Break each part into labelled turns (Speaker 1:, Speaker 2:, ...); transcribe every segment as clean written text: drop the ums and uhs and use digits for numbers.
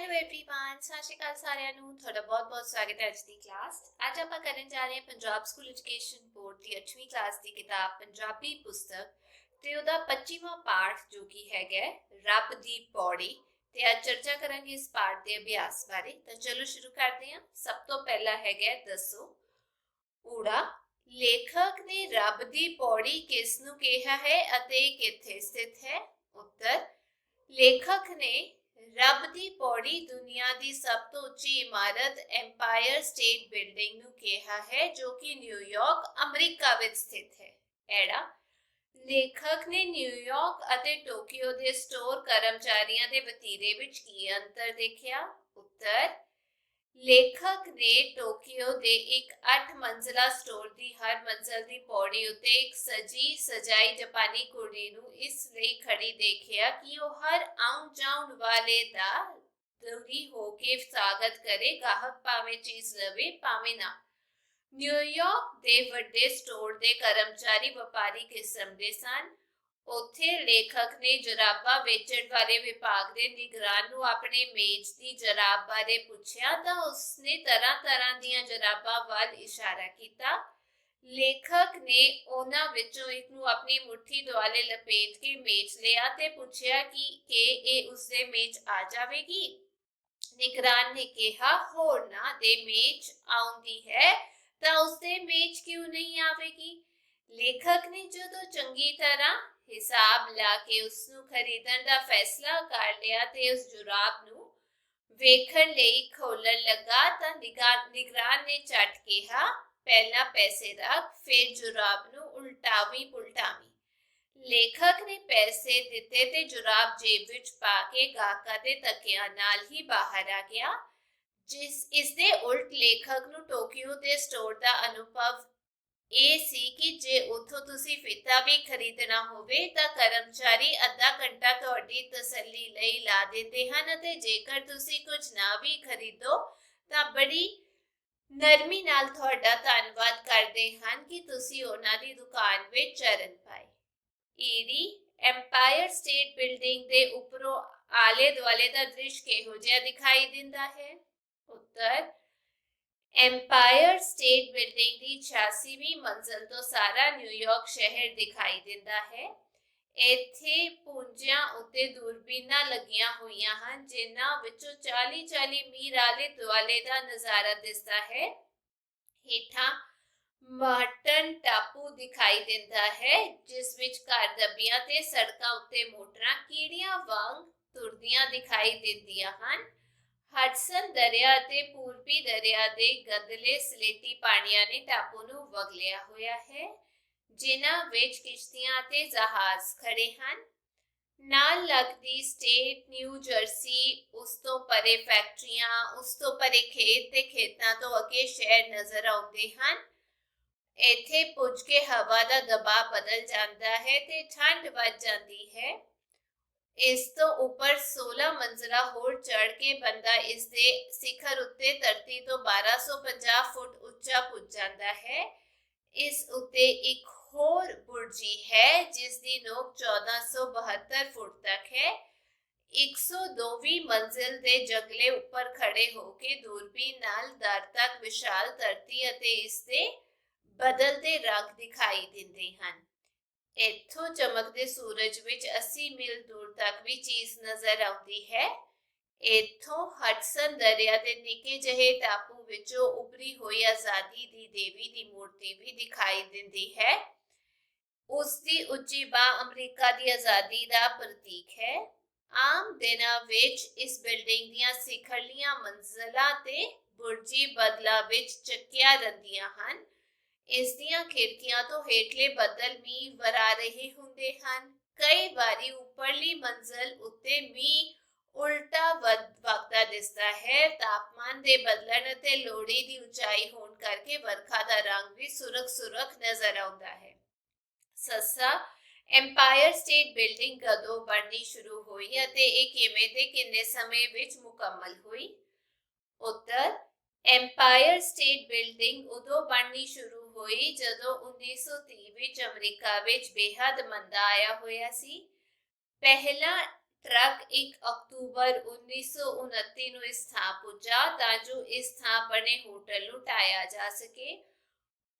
Speaker 1: Hello everyone, सत श्री अकाल साਰਿਆਂ ਨੂੰ ਤੁਹਾਡਾ ਬਹੁਤ-ਬਹੁਤ ਸਵਾਗਤ ਹੈ ਅੱਜ ਦੀ ਕਲਾਸ। ਅੱਜ ਆਪਾਂ ਕਰਨ ਜਾ ਰਹੇ ਹਾਂ ਪੰਜਾਬ ਸਕੂਲ ਐਜੂਕੇਸ਼ਨ ਬੋਰਡ ਦੀ 8ਵੀਂ ਕਲਾਸ ਦੀ ਕਿਤਾਬ ਪੰਜਾਬੀ ਪੁਸਤਕ ਤੇ ਉਹਦਾ 25ਵਾਂ ਪਾਠ ਜੋ ਕਿ ਹੈਗਾ ਰੱਬ ਦੀ ਪੌੜੀ ਤੇ ਅੱਜ ਚਰਚਾ ਕਰਾਂਗੇ ਇਸ ਪਾਠ ਦੇ ਅਭਿਆਸ ਬਾਰੇ। ਤਾਂ ਚਲੋ ਸ਼ੁਰੂ ਕਰਦੇ ਹਾਂ। ਸਭ ਤੋਂ ਪਹਿਲਾ ਹੈਗਾ ਦੱਸੋ ਊੜਾ ਲੇਖਕ ਨੇ ਰੱਬ ਦੀ ਪੌੜੀ ਕਿਸ ਨੂੰ ਕਿਹਾ ਹੈ ਅਤੇ ਕਿੱਥੇ ਸਥਿਤ ਹੈ। ਉੱਤਰ ਲੇਖਕ ਨੇ ਰੱਬ ਦੀ ਪੌੜੀ ਦੁਨੀਆ ਦੀ ਸਭ ਤੋਂ ਉੱਚੀ ਇਮਾਰਤ ਐਮਪਾਇਰ ਸਟੇਟ ਬਿਲਡਿੰਗ ਨੂੰ ਕਿਹਾ ਹੈ ਜੋ ਕਿ ਨਿਊਯਾਰਕ ਅਮਰੀਕਾ ਵਿੱਚ ਸਥਿਤ ਹੈ। ਐੜਾ ਲੇਖਕ ਨੇ ਨਿਊਯਾਰਕ ਅਤੇ ਟੋਕੀਓ ਦੇ ਸਟੋਰ ਕਰਮਚਾਰੀਆਂ ਦੇ ਵਤੀਰੇ ਵਿੱਚ ਕੀ ਅੰਤਰ ਦੇਖਿਆ। ਉੱਤਰ ਲੇਖਕ ਨੇ ਟੋਕੀਓ ਦੇ ਇੱਕ 8 ਮੰਜ਼ਲਾ ਸਟੋਰ ਦੀ ਹਰ ਮੰਜ਼ਲ ਦੀ ਪੌੜੀ ਉੱਤੇ ਇੱਕ ਸਜੀ ਸਜਾਈ ਜਾਪਾਨੀ ਕੁੜੀ ਨੂੰ ਇਸ ਲਈ ਖੜੀ ਦੇਖਿਆ ਕਿ ਉਹ ਹਰ ਆਉਣ ਜਾਣ ਵਾਲੇ ਦਾ ਦੂਰੀ ਹੋ ਕੇ ਸਵਾਗਤ ਕਰੇ, ਗਾਹਕ ਭਾਵੇਂ ਚੀਜ਼ ਲਵੇ ਭਾਵੇਂ ਨਾ। ਨਿਊਯਾਰਕ ਦੇ ਵੱਡੇ ਸਟੋਰ ਦੇ ਕਰਮਚਾਰੀ ਵਪਾਰੀ ਕਿਸਮ ਦੇ ਸਨ। ਉੱਥੇ ਲੇਖਕ ਨੇ ਜਰਾਬਾਂ ਵੇਚਣ ਵਾਲੇ ਵਿਭਾਗ ਦੇ ਨਿਗਰਾਨ ਨੂੰ ਆਪਣੇ ਮੇਜ਼ ਦੀ ਜਰਾਬ ਬਾਰੇ ਪੁੱਛਿਆ ਤਾਂ ਉਸਨੇ ਤਰ੍ਹਾਂ ਦੀਆਂ ਜਰਾਬਾਂ ਵੱਲ ਇਸ਼ਾਰਾ ਕੀਤਾ। ਲੇਖਕ ਨੇ ਉਹਨਾਂ ਵਿੱਚੋਂ ਇੱਕ ਨੂੰ ਆਪਣੀ ਮੁੱਠੀ ਦੁਆਲੇ ਲਪੇਟ ਕੇ ਮੇਜ਼ ਲਿਆ ਤੇ ਪੁੱਛਿਆ ਕਿ ਇਹ ਉਸਦੇ ਮੇਜ਼ ਆ ਜਾਵੇਗੀ। ਨਿਗਰਾਨ ਨੇ ਕਿਹਾ ਹੋਰਨਾਂ ਦੇ ਮੇਜ਼ ਆਉਂਦੀ ਹੈ ਤਾਂ ਉਸਦੇ ਮੇਜ਼ ਕਿਉਂ ਨਹੀਂ ਆਵੇਗੀ। ਲੇਖਕ ਨੇ ਜਦੋਂ ਚੰਗੀ ਤਰ੍ਹਾਂ ਹਿਸਾਬ ਲਾ ਕੇ ਉਸ ਨੂੰ ਖਰੀਦਣ ਦਾ ਫੈਸਲਾ ਕਰ ਲਿਆ ਤੇ ਉਸ ਜੁਰਾਬ ਨੂੰ ਵੇਖਣ ਲਈ ਖੋਲਣ ਲੱਗਾ ਤਾਂ ਨਿਗਰਾਨ ਨੇ ਝਟ ਕਿਹਾ ਪਹਿਲਾਂ ਪੈਸੇ ਰੱਖ ਫਿਰ ਜੁਰਾਬ ਨੂੰ ਉਲਟਾਵੀਂ ਪੁਲਟਾਵੀਂ। ਲੇਖਕ ਨੇ ਪੈਸੇ ਦਿੱਤੇ ਤੇ ਜੁਰਾਬ ਜੇਬ ਵਿੱਚ ਪਾ ਕੇ ਗਾਹਕਾਂ ਦੇ ਧੱਕਿਆਂ ਨਾਲ ਹੀ ਬਾਹਰ ਆ ਗਿਆ। ਇਸ ਦੇ ਉਲਟ ਲੇਖਕ ਨੂੰ ਟੋਕੀਓ ਦੇ ਸਟੋਰ ਦਾ ਅਨੁਭਵ ਇਹ ਸੀ ਕਿ ਜੇ ਉੱਥੋਂ ਤੁਸੀਂ ਫੀਤਾ ਵੀ ਖਰੀਦਣਾ ਹੋਵੇ ਤਾਂ ਕਰਮਚਾਰੀ ਅੱਧਾ ਘੰਟਾ ਤੁਹਾਡੀ ਤਸੱਲੀ ਲਈ ਲਾ ਦਿੰਦੇ ਹਨ ਅਤੇ ਜੇਕਰ ਤੁਸੀਂ ਕੁਝ ਨਾ ਵੀ ਖਰੀਦੋ ਤਾਂ ਬੜੀ ਨਰਮੀ ਨਾਲ ਤੁਹਾਡਾ ਧੰਨਵਾਦ ਕਰਦੇ ਹਨ ਕਿ ਤੁਸੀਂ ਉਹਨਾਂ ਦੀ ਦੁਕਾਨ ਵਿੱਚ ਚਰਨ ਪਾਏ। ਈਰੀ ਐਮਪਾਇਰ ਸਟੇਟ ਬਿਲਡਿੰਗ ਦੇ ਉੱਪਰੋਂ ਆਲੇ ਦੁਆਲੇ ਦਾ ਦ੍ਰਿਸ਼ ਕਿਹੋ ਜਿਹਾ ਦਿਖਾਈ ਦਿੰਦਾ ਹੈ। ਉੱਤਰ ਐਮਪਾਇਰ ਸਟੇਟ ਬਿਲਡਿੰਗ ਦੀ 86ਵੀਂ ਮੰਜ਼ਲ ਤੋਂ ਸਾਰਾ ਨਿਊਯਾਰਕ ਸ਼ਹਿਰ ਦਿਖਾਈ ਦਿੰਦਾ ਹੈ। ਇੱਥੇ ਪੁੰਜਿਆਂ ਉੱਤੇ ਦੂਰਬੀਨਾਂ ਲੱਗੀਆਂ ਹੋਈਆਂ ਹਨ ਜਿਨ੍ਹਾਂ ਵਿੱਚੋਂ 40-40 ਮੀਲ ਆਲੇ ਦੁਆਲੇ ਦਾ ਨਜ਼ਾਰਾ ਦਿਸਦਾ ਹੈ। ਹੇਠਾਂ ਮਾਰਟਨ ਟਾਪੂ ਦਿਖਾਈ ਦਿੰਦਾ ਹੈ ਜਿਸ ਵਿੱਚ ਘਰ ਦੱਬੀਆਂ ਤੇ ਸੜਕਾਂ ਉੱਤੇ ਮੋਟਰਾਂ ਕੀੜੀਆਂ ਵਾਂਗ ਤੁਰਦੀਆਂ ਦਿਖਾਈ ਦਿੰਦੀਆਂ ਹਨ। ਹਡਸਨ ਦਰਿਆ ਅਤੇ ਪੂਰਬੀ ਦਰਿਆ ਦੇ ਗੰਧਲੇ ਸਲੇਟੀ ਪਾਣੀਆਂ ਨੇ ਟਾਪੂ ਨੂੰ ਵਗਲਿਆ ਹੋਇਆ ਹੈ ਜਿਨ੍ਹਾਂ ਵਿੱਚ ਕਿਸ਼ਤੀਆਂ ਅਤੇ ਜਹਾਜ਼ ਖੜੇ ਹਨ। ਨਾਲ ਲੱਗਦੀ ਸਟੇਟ ਨਿਊ ਜਰਸੀ, ਉਸ ਤੋਂ ਪਰੇ ਫੈਕਟਰੀਆਂ, ਉਸ ਤੋਂ ਪਰੇ ਖੇਤ ਤੇ ਖੇਤਾਂ ਤੋਂ ਅੱਗੇ ਸ਼ਹਿਰ ਨਜ਼ਰ ਆਉਂਦੇ ਹਨ। ਇੱਥੇ ਪੁੱਜ ਕੇ ਹਵਾ ਦਾ ਦਬਾਅ ਬਦਲ ਜਾਂਦਾ ਹੈ ਤੇ ਠੰਡ ਵੱਧ ਜਾਂਦੀ ਹੈ। ਇਸ ਤੋਂ ਉੱਪਰ 16 ਮੰਜ਼ਲਾ ਹੋਰ ਚੜ੍ਹ ਕੇ ਬੰਦਾ ਇਸ ਦੇ ਸਿਖਰ ਉੱਤੇ ਧਰਤੀ ਤੋਂ 1250 ਫੁੱਟ ਉੱਚਾ ਪੁੱਜ ਜਾਂਦਾ ਹੈ। ਇਸ ਉੱਤੇ ਇੱਕ ਹੋਰ ਬੁਰਜੀ ਹੈ ਜਿਸ ਦੀ ਨੋਕ 1472 ਫੁੱਟ ਤੱਕ ਹੈ। 102ਵੀਂ ਮੰਜ਼ਿਲ ਦੇ ਜੰਗਲੇ ਉੱਪਰ ਖੜੇ ਹੋ ਕੇ ਦੂਰਬੀਨ ਨਾਲ ਦਰ ਤੱਕ ਵਿਸ਼ਾਲ ਧਰਤੀ ਅਤੇ ਇਸ ਦੇ ਬਦਲਦੇ ਰੰਗ ਦਿਖਾਈ ਦਿੰਦੇ ਹਨ। ਇੱਥੋਂ ਚਮਕਦੇ ਸੂਰਜ ਵਿੱਚ 80 ਮੀਲ ਦੂਰ ਤੱਕ ਵੀ ਚੀਜ਼ ਨਜ਼ਰ ਆਉਂਦੀ ਹੈ। ਇੱਥੋਂ ਹਡਸਨ ਦਰਿਆ ਦੇ ਨਿੱਕੇ ਜਿਹੇ ਟਾਪੂ ਵਿੱਚੋਂ ਉਭਰੀ ਹੋਈ ਆਜ਼ਾਦੀ ਦੀ ਦੇਵੀ ਦੀ ਮੂਰਤੀ ਵੀ ਦਿਖਾਈ ਦਿੰਦੀ ਹੈ। ਉਸ ਦੀ ਉੱਚੀ ਬਾਂਹ ਅਮਰੀਕਾ ਦੀ ਆਜ਼ਾਦੀ ਦਾ ਪ੍ਰਤੀਕ ਹੈ। ਆਮ ਦਿਨਾਂ ਵਿੱਚ ਇਸ ਬਿਲਡਿੰਗ ਦੀਆਂ ਸਿਖਰਲੀਆਂ ਮੰਜ਼ਲਾਂ ਤੇ ਬੁਰਜੀ ਬੱਦਲਾਂ ਵਿੱਚ ਚੱਕੀਆਂ ਰਹਿੰਦੀਆਂ ਹਨ। ਇਸ ਦੀਆਂ ਖਿੜਕੀਆਂ ਤੋਂ ਹੇਠਲੇ ਬੱਦਲ ਮੀਂਹ ਵਰਾ ਰਹੇ ਹੁੰਦੇ ਹਨ। ਕਈ ਵਾਰੀ ਉੱਪਰਲੀ ਮੰਜ਼ਲ ਉੱਤੇ ਮੀਂਹ ਉਲਟਾ ਵਗਦਾ ਦਿਸਦਾ ਹੈ। ਤਾਪਮਾਨ ਦੇ ਬਦਲਣ ਅਤੇ ਲੋਹੜੀ ਦੀ ਉਚਾਈ ਹੋਣ ਕਰਕੇ ਵਰਖਾ ਦਾ ਰੰਗ ਵੀ ਸੁਰਖ ਨਜ਼ਰ ਆਉਂਦਾ ਹੈ। ਸੱਸਾ ਐਮਪਾਇਰ ਸਟੇਟ ਬਿਲਡਿੰਗ ਕਦੋਂ ਬਣਨੀ ਸ਼ੁਰੂ ਹੋਈ ਅਤੇ ਇਹ ਕਿਵੇਂ ਤੇ ਕਿੰਨੇ ਸਮੇਂ ਵਿੱਚ ਮੁਕੰਮਲ ਹੋਈ। ਉੱਤਰ ਐਮਪਾਇਰ ਸਟੇਟ ਬਿਲਡਿੰਗ ਉਦੋਂ ਬਣਨੀ ਸ਼ੁਰੂ ਹੋਈ ਜਦੋਂ 1930 ਵਿੱਚ ਅਮਰੀਕਾ ਵਿੱਚ ਬੇਹੱਦ ਮੰਦਾ ਆਇਆ ਹੋਇਆ ਸੀ। ਪਹਿਲਾਂ ਟਰੱਕ 1 ਅਕਤੂਬਰ 1929 ਨੂੰ ਇਸ ਥਾਂ ਪੁੱਜਾ ਤਾਂ ਜੋ ਇਸ ਥਾਂ ਬਣੇ ਹੋਟਲ ਨੂੰ ਢਾਇਆ ਜਾ ਸਕੇ।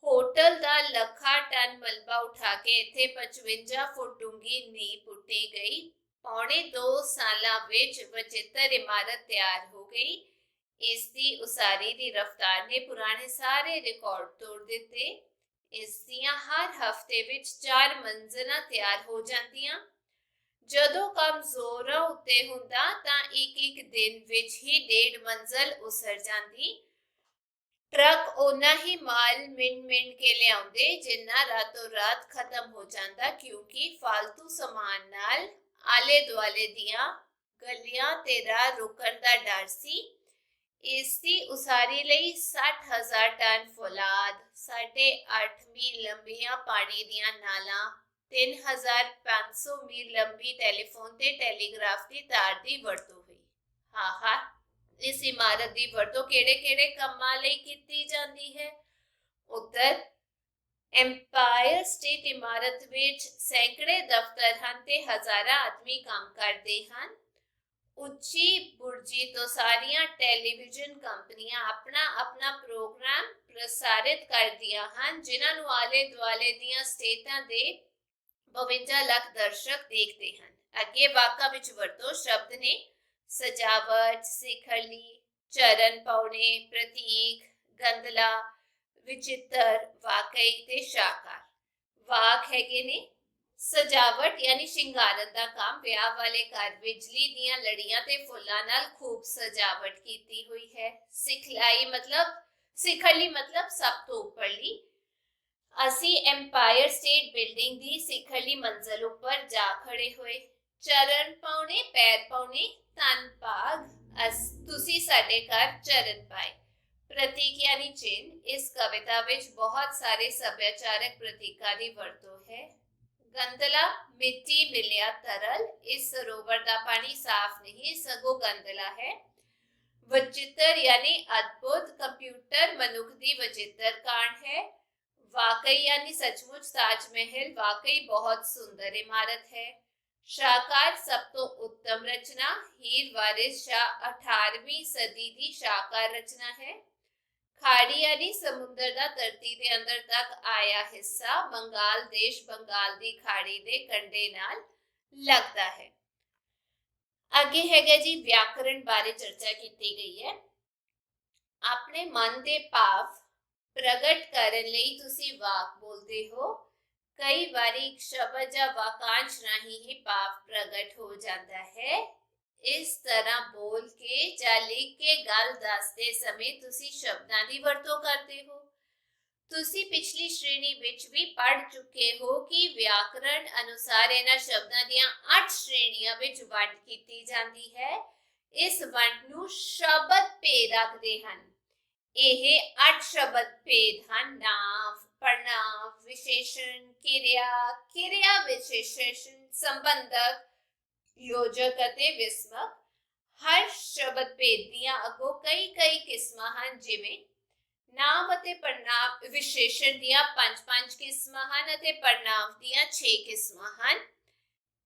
Speaker 1: ਹੋਟਲ ਦਾ ਲੱਖਾਂ ਟਨ ਮਲਬਾ ਉਠਾ ਕੇ ਇੱਥੇ 55 ਫੁੱਟ ਡੂੰਘੀ ਨੀਂਹ ਪੁੱਟੀ ਗਈ। ਪੌਣੇ 2 ਸਾਲਾਂ ਵਿੱਚ ਵਚਿੱਤਰ ਇਮਾਰਤ ਤਿਆਰ ਹੋ ਗਈ। ਇਸ ਦੀ ਉਸਾਰੀ ਦੀ ਰਫ਼ਤਾਰ ਨੇ ਪੁਰਾਣੇ ਸਾਰੇ ਰਿਕਾਰਡ ਤੋੜ ਦਿੱਤੇ। ਇਸ ਦੀਆਂ ਹਰ ਹਫ਼ਤੇ ਵਿੱਚ 4 ਮੰਜ਼ਲਾਂ ਤਿਆਰ ਹੋ ਜਾਂਦੀਆਂ। ਜਦੋਂ ਕੰਮ ਜ਼ੋਰਾਂ ਉੱਤੇ ਹੁੰਦਾ ਤਾਂ ਇੱਕ ਦਿਨ ਵਿੱਚ ਹੀ 1.5 ਮੰਜ਼ਲ ਉਸਰ ਜਾਂਦੀ। ਟਰੱਕ ਉਹਨਾਂ ਹੀ ਮਾਲ ਮਿੰਟ ਕੇ ਲਿਆਉਂਦੇ ਜਿੰਨਾ ਰਾਤੋਂ ਰਾਤ ਖਤਮ ਹੋ ਜਾਂਦਾ, ਕਿਉਂਕਿ ਫालतू ਸਮਾਨ ਨਾਲ ਆਲੇ ਦੁਆਲੇ ਦੀਆਂ ਗਲੀਆਂ ਤੇ ਰਾਹ ਰੁਕਣ ਦਾ ਡਰ ਸੀ। ਇਸ ਦੀ ਉਸਾਰੀ ਲਈ 60,000 ਟਨ ਫੌਲਾਦ, 8.5 ਮੀਲ ਲੰਬੀਆਂ ਪਾਣੀ ਦੀਆਂ ਨਾਲਾਂ, 3,500 ਮੀਲ ਲੰਬੀ ਟੈਲੀਫੋਨ ਤੇ ਟੈਲੀਗ੍ਰਾਫ ਦੀ ਤਾਰ ਦੀ ਵਰਤੋਂ ਹੋਈ। ਹਾਂ ਇਸ ਇਮਾਰਤ ਦੀ ਵਰਤੋਂ ਕਿਹੜੇ ਕੰਮਾਂ ਲਈ ਕੀਤੀ ਜਾਂਦੀ ਹੈ? ਉੱਤਰ, ਐਮਪਾਇਰ ਸਟੇਟ ਇਮਾਰਤ ਵਿੱਚ ਸੈਂਕੜੇ ਦਫ਼ਤਰ ਹਨ ਤੇ ਹਜ਼ਾਰਾਂ ਆਦਮੀ ਕੰਮ ਕਰਦੇ ਹਨ। ਉੱਚੀ ਬੁਰਜੀ ਤੋਂ ਸਾਰੀਆਂ ਟੈਲੀਵਿਜ਼ਨ ਕੰਪਨੀਆਂ ਆਪਣਾ ਪ੍ਰੋਗਰਾਮ ਪ੍ਰਸਾਰਿਤ ਕਰਦੀਆਂ ਹਨ, ਜਿਨ੍ਹਾਂ ਨੂੰ ਆਲੇ ਦੁਆਲੇ ਦੀਆਂ ਸਟੇਟਾਂ ਦੇ 52 ਲੱਖ ਦਰਸ਼ਕ ਦੇਖਦੇ ਹਨ। ਅੱਗੇ ਵਾਕਾਂ ਵਿੱਚ ਵਰਤੋ ਸ਼ਬਦ ਨੇ ਸਜਾਵਟ, ਸਿਖਰਲੀ, ਚਰਨ ਪਾਉਣੇ, ਪ੍ਰਤੀਕ, ਗੰਦਲਾ, ਵਿਚਿੱਤਰ, ਵਾਕਈ ਤੇ ਸ਼ਾਹਕਾਰ। ਵਾਕ ਹੈਗੇ ਨੇ ਸਜਾਵਟ ਯਾਨੀ ਸ਼ਿੰਗਾਰਨ ਦਾ ਕੰਮ। ਵਿਆਹ ਵਾਲੇ ਘਰ ਬਿਜਲੀ ਦੀਆਂ ਲੜੀਆਂ ਤੇ ਫੁੱਲਾਂ ਨਾਲ ਖੂਬ ਸਜਾਵਟ ਕੀਤੀ ਹੋਈ ਹੈ। ਸਿਖਰਲੀ ਮਤਲਬ ਸਭ ਤੋਂ ਉੱਪਰਲੀ। ਅਸੀਂ ਐਮਪਾਇਰ ਸਟੇਟ ਬਿਲਡਿੰਗ ਦੀ ਸਿਖਰਲੀ ਮੰਜ਼ਲ ਉੱਪਰ ਜਾ ਖੜੇ ਹੋਏ। ਚਰਨ ਪਾਉਣੇ, ਪੈਰ ਪਾਉਣੇ, ਧੰਨ ਭਾਗ, ਤੁਸੀਂ ਸਾਡੇ ਘਰ ਚਰਨ ਪਾਏ। ਪ੍ਰਤੀਕ ਯਾਨੀ ਚਿੰਨ੍ਹ। ਇਸ ਕਵਿਤਾ ਵਿੱਚ ਬਹੁਤ ਸਾਰੇ ਸੱਭਿਆਚਾਰਕ ਪ੍ਰਤੀਕਾਂ ਦੀ ਵਰਤੋਂ ਹੈ। ਗੰਦਲਾ, ਮਿੱਟੀ ਮਿਲਿਆ ਤਰਲ। ਇਸ ਸਰੋਵਰ ਦਾ ਪਾਣੀ ਸਾਫ਼ ਨਹੀਂ ਸਗੋਂ ਗੰਦਲਾ ਹੈ। ਵਚਿੱਤਰ ਯਾਨੀ ਅਦਭੁਤ। ਕੰਪਿਊਟਰ ਮਨੁੱਖ ਦੀ ਵਚਿੱਤਰ ਕਾਢ ਹੈ। ਵਾਕਈ ਯਾਨੀ ਸੱਚਮੁੱਚ। ਤਾਜ ਮਹਿਲ ਵਾਕਈ ਬਹੁਤ ਸੁੰਦਰ ਇਮਾਰਤ ਹੈ। ਸ਼ਾਹਕਾਰ ਸਭ ਤੋਂ ਉੱਤਮ ਰਚਨਾ। ਹੀਰ ਵਾਰਿਸ ਸ਼ਾਹ 18ਵੀਂ ਸਦੀ ਦੀ ਸ਼ਾਹਕਾਰ ਰਚਨਾ ਹੈ। ਖਾੜੀ ਯਾਨੀ ਸਮੁੰਦਰ ਦਾ ਧਰਤੀ ਦੇ ਅੰਦਰ ਤੱਕ ਆਇਆ ਹਿੱਸਾ। ਬੰਗਾਲ ਦੇਸ਼ ਬੰਗਾਲ ਦੀ ਖਾੜੀ ਦੇ ਕੰਢੇ ਨਾਲ ਲੱਗਦਾ ਹੈ। ਅੱਗੇ ਹੈਗਾ ਜੀ ਵਿਆਕਰਣ ਬਾਰੇ ਚਰਚਾ ਕੀਤੀ ਗਈ ਹੈ। ਆਪਣੇ ਮਨ ਦੇ ਭਾਵ ਪ੍ਰਗਟ ਕਰਨ ਲਈ ਤੁਸੀਂ ਵਾਕ ਬੋਲਦੇ ਹੋ। ਕਈ ਵਾਰੀ ਇੱਕ ਸ਼ਬਦ ਜਾਂ ਵਾਕਾਂਸ਼ ਰਾਹੀਂ ਹੀ ਭਾਵ ਪ੍ਰਗਟ ਹੋ ਜਾਂਦਾ ਹੈ। ਇਸ ਤਰ੍ਹਾਂ ਬੋਲ ਕੇ ਜਾਂ ਲਿਖ ਕੇ ਗੱਲ ਦੱਸਦੇ ਸਮੇਂ ਤੁਸੀਂ ਸ਼ਬਦਾਂ ਦੀ ਵਰਤੋਂ ਕਰਦੇ ਹੋ। ਤੁਸੀਂ ਪਿਛਲੀ ਸ਼੍ਰੇਣੀ ਵਿੱਚ ਵੀ ਪੜ੍ਹ ਚੁੱਕੇ ਹੋ ਕਿ ਵਿਆਕਰਣ ਅਨੁਸਾਰ ਇਹਨਾਂ ਸ਼ਬਦਾਂ ਦੀਆਂ 8 ਸ਼੍ਰੇਣੀਆਂ ਵਿੱਚ ਵੰਡ ਕੀਤੀ ਜਾਂਦੀ ਹੈ। ਇਸ ਵੰਡ ਨੂੰ ਸ਼ਬਦ ਭੇਦ ਆਖਦੇ ਹਨ। ਇਹ 8 ਸ਼ਬਦ ਭੇਦ ਹਨ। ਨਾਂਵ, ਪੜ੍ਹਨਾਂਵ, ਵਿਸ਼ੇਸ਼ਣ, ਕਿਰਿਆ ਵਿਸ਼ੇਸ਼ਣ, ਸੰਬੰਧਕ, ਯੋਜਕ ਅਤੇ ਵਿਸਮਕ। ਹਰ ਸ਼ਬਦ ਭੇਦ ਦੀਆਂ ਅੱਗੋਂ ਕਈ ਕਿਸਮਾਂ ਹਨ, ਜਿਵੇਂ ਨਾਂਵ ਅਤੇ ਪੜ੍ਹਨਾਂਵ ਵਿਸ਼ੇਸ਼ਣ ਦੀਆਂ 5 ਕਿਸਮਾਂ ਹਨ ਅਤੇ ਪੜ੍ਹਨਾਂਵ ਦੀਆਂ 6 ਕਿਸਮਾਂ ਹਨ।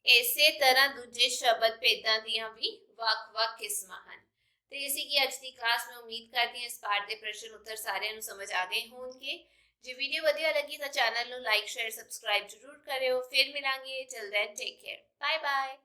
Speaker 1: ਇਸੇ ਤਰ੍ਹਾਂ ਦੂਜੇ ਸ਼ਬਦ ਭੇਦਾਂ ਦੀਆਂ ਵੀ ਵੱਖ-ਵੱਖ ਕਿਸਮਾਂ ਹਨ। ਤੇ ਇਸੇ ਕੀ ਅੱਜ ਦੀ ਕਲਾਸ में उम्मीद करती हैं इस पाठ के प्रश्न उत्तर सारे समझ आ गए होंगे। जो वीडियो वधिया लगी तो चैनल ਨੂੰ लाइक शेयर सब्सक्राइब जरूर करियो। फिर मिलांगे। Till then take care. Bye bye.